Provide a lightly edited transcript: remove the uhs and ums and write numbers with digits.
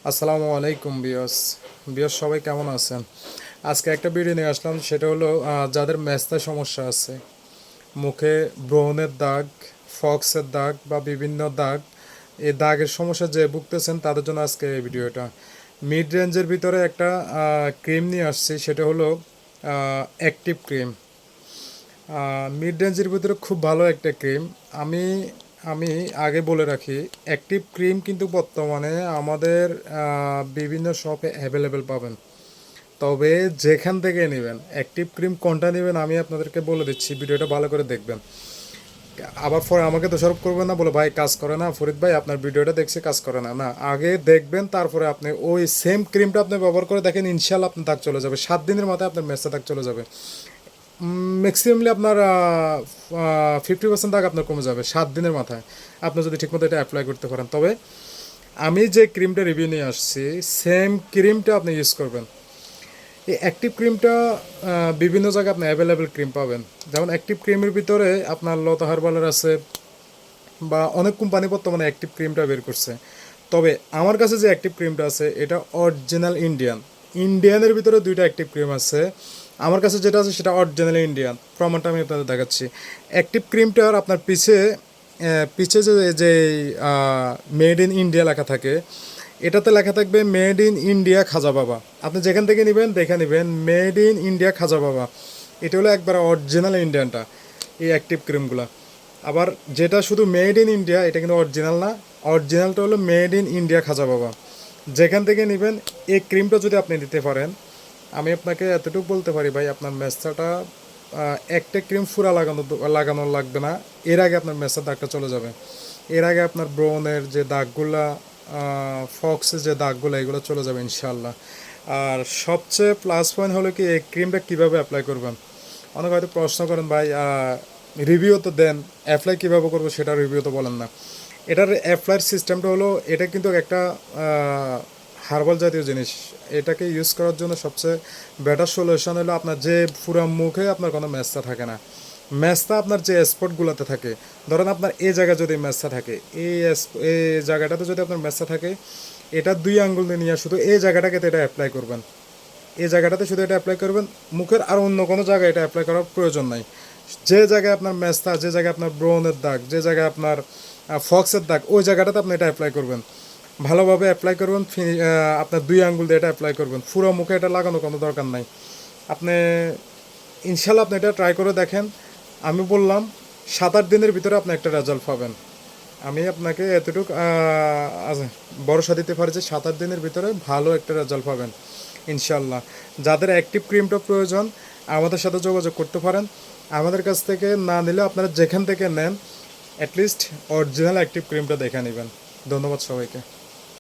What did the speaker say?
আসসালামু আলাইকুম বিয়স সবাই কেমন আছেন? আজকে একটা ভিডিও নিয়ে আসলাম, সেটা হলো যাদের মেস্তা সমস্যা আছে, মুখে ব্রণের দাগ, ফক্সের দাগ বা বিভিন্ন দাগ, এই দাগের সমস্যা যে ভুগতেছেন তাদের জন্য আজকে এই ভিডিওটা। মিড রেঞ্জের ভিতরে একটা ক্রিম নিয়ে আসছি, সেটা হলো অ্যাক্টিভ ক্রিম। মিড রেঞ্জের ভিতরে খুব ভালো একটা ক্রিম। আমি আমি আগে বলে রাখি, অ্যাক্টিভ ক্রিম কিন্তু বর্তমানে আমাদের বিভিন্ন শপে অ্যাভেলেবেল পাবেন। তবে যেখান থেকে নেবেন, অ্যাক্টিভ ক্রিম কোনটা নেবেন আমি আপনাদেরকে বলে দিচ্ছি, ভিডিওটা ভালো করে দেখবেন। আবার পরে আমাকে দোষারোপ করবেন না, বলে ভাই কাজ করে না, ফরিদ ভাই আপনার ভিডিওটা দেখছে কাজ করে না। না, আগে দেখবেন, তারপরে আপনি ওই সেম ক্রিমটা আপনি ব্যবহার করে দেখেন, ইনশাল্লাহ আপনার দাগ চলে যাবে। 7 দিনের মাথায় আপনার মেসে দাগ চলে যাবে। ম্যাক্সিমামলি আপনার 50% দাগ আপনার কমে যাবে 7 দিনের মাথায়, আপনি যদি ঠিকমতো এটা অ্যাপ্লাই করতে পারেন। তবে আমি যে ক্রিমটা রিভিউ নিয়ে আসছি, সেম ক্রিমটা আপনি ইউজ করবেন। এই অ্যাক্টিভ ক্রিমটা বিভিন্ন জায়গায় আপনি অ্যাভেলেবেল ক্রিম পাবেন। যেমন অ্যাক্টিভ ক্রিমের ভিতরে আপনার লতা হার্বালের আছে, বা অনেক কোম্পানি বর্তমানে অ্যাক্টিভ ক্রিমটা বের করছে। তবে আমার কাছে যে অ্যাক্টিভ ক্রিমটা আছে, এটা অরিজিনাল ইন্ডিয়ানের ভিতরে দুইটা অ্যাক্টিভ ক্রিম আছে। আমার কাছে যেটা আছে সেটা অরিজিনাল ইন্ডিয়ান, প্রমাণটা আমি আপনাদের দেখাচ্ছি। অ্যাক্টিভ ক্রিমটার আপনার পিছে পিছে যে মেড ইন ইন্ডিয়া লেখা থাকে, এটাতে লেখা থাকবে মেড ইন ইন্ডিয়া খাজা বাবা। আপনি যেখান থেকে নেবেন দেখে নেবেন মেড ইন ইন্ডিয়া খাজা বাবা। এটা হলো একবার অরিজিনাল ইন্ডিয়ানটা, এই অ্যাক্টিভ ক্রিমগুলো। আবার যেটা শুধু মেড ইন ইন্ডিয়া, এটা কিন্তু অরিজিনাল না। অরিজিনালটা হলো মেড ইন ইন্ডিয়া খাজা বাবা। যেখান থেকে নেবেন এই ক্রিমটা যদি আপনি দিতে পারেন, আমি আপনাকে এতটুকু বলতে পারি ভাই, আপনার মেস্তাটা একটা ক্রিম ফুরা লাগানো লাগবে না, এর আগে আপনার মেস্তার দাগটা চলে যাবে। এর আগে আপনার ব্রনের যে দাগগুলা, ফক্সের যে দাগগুলো, এগুলো চলে যাবে ইনশাল্লাহ। আর সবচেয়ে প্লাস পয়েন্ট হলো কি, এই ক্রিমটা কীভাবে অ্যাপ্লাই করবেন। অনেক হয়তো প্রশ্ন করেন ভাই, রিভিউ তো দেন, অ্যাপ্লাই কীভাবে করবো সেটা রিভিউ তো বলেন না। এটার অ্যাপ্লাইয়ের সিস্টেমটা হলো, এটা কিন্তু একটা হার্বাল জাতীয় জিনিস। এটাকে ইউজ করার জন্য সবচেয়ে বেটার সলিউশন হলো, আপনার যে পুরো মুখে আপনার কোনো মেস্তা থাকে না, মেস্তা আপনার যে স্পটগুলোতে থাকে, ধরেন আপনার এই জায়গায় যদি মেস্তা থাকে, এই জায়গাটাতে যদি আপনার মেস্তা থাকে, এটা 2 আঙ্গুল দিয়ে নিয়ে শুধু এই জায়গাটাকে এটা অ্যাপ্লাই করবেন। এই জায়গাটাতে শুধু এটা অ্যাপ্লাই করবেন, মুখের আর অন্য কোনো জায়গায় এটা অ্যাপ্লাই করার প্রয়োজন নাই। যে জায়গায় আপনার মেস্তা, যে জায়গায় আপনার ব্রনের দাগ, যে জায়গায় আপনার ফক্সের দাগ, ওই জায়গাটাতে আপনি এটা অ্যাপ্লাই করবেন। ভালোভাবে অ্যাপ্লাই করবেন, আপনার 2 আঙ্গুল দিয়ে এটা অ্যাপ্লাই করবেন। পুরো মুখে এটা লাগানো কোনো দরকার নাই। আপনি ইনশাল্লাহ আপনি এটা ট্রাই করে দেখেন। আমি বললাম 7-8 দিনের ভিতরে আপনি একটা রেজাল্ট পাবেন। আমি আপনাকে এতটুকু ভরসা দিতে পারি যে 7-8 দিনের ভিতরে ভালো একটা রেজাল্ট পাবেন ইনশাল্লাহ। যাদের অ্যাক্টিভ ক্রিমটা প্রয়োজন, আমাদের সাথে যোগাযোগ করতে পারেন। আমাদের কাছ থেকে না নিলে আপনারা যেখান থেকে নেন, অ্যাটলিস্ট অরিজিনাল অ্যাক্টিভ ক্রিমটা দেখে নেবেন। ধন্যবাদ সবাইকে।